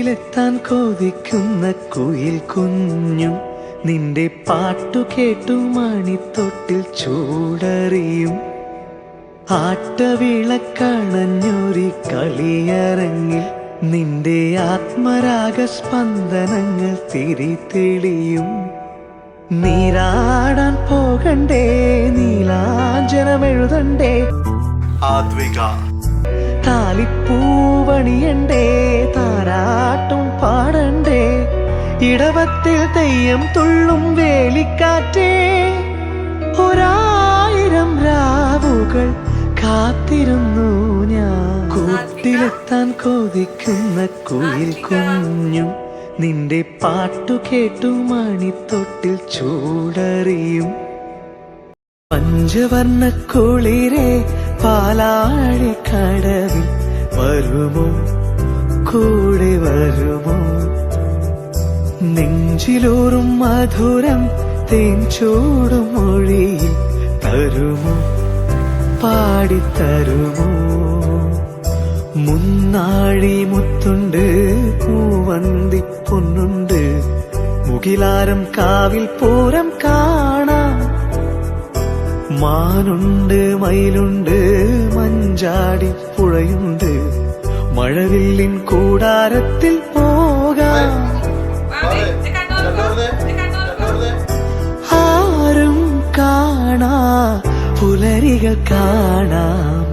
കൂട്ടിലെത്താൻ കൊതിക്കുന്ന കുയിൽ കുഞ്ഞും നിന്റെ പാട്ടു കേട്ടു മണിത്തൊട്ടിൽ ചൂടറിയും. ആട്ടവിളക്കണഞ്ഞൊരി കളിയരങ്ങിൽ നിന്റെ ആത്മരാഗ സ്പന്ദനങ്ങൾ തിരിതെളിയും. നീരാടാൻ പോകണ്ടേ, നീലാഞ്ജനമെഴുതണ്ടേ, താലിപ്പൂവണിയണ്ടേ, താരാട്ടും പാടണ്ടേ, ഇടവത്തിൽ തെയ്യം തുള്ളും വേലിക്കാറ്റേ. 1000 രാവുകൾ കാത്തിരുന്നു ഞാൻ. കൂട്ടിലെത്താൻ കൊതിക്കുന്ന കുയിൽ കുഞ്ഞും നിന്റെ പാട്ടു കേട്ടു മണിത്തൊട്ടിൽ ചൂടറിയും. പഞ്ചവർണ്ണ കുളിരേ പാലാഴിക്കടവിൽ വരുമോ, കൂടെ വരുമോ? നെഞ്ചിലൂറും മധുരം തേൻ ചൂടും മൊഴിയിൽ തരുമോ, പാടിത്തരുമോ? മുന്നാഴി മുത്തുണ്ട്, പൂവന്തി പൊന്നുണ്ട്, മുകിലാരം കാവിൽ പൂരം കാണാം. മാനുണ്ട്, മയിലുണ്ട്, മഞ്ചാടി പുഴയുണ്ട്, മഴവില്ലിൻ കൂടാരത്തിൽ പോകാം. ആരും കാണാ പുലരികൾ കാണാം.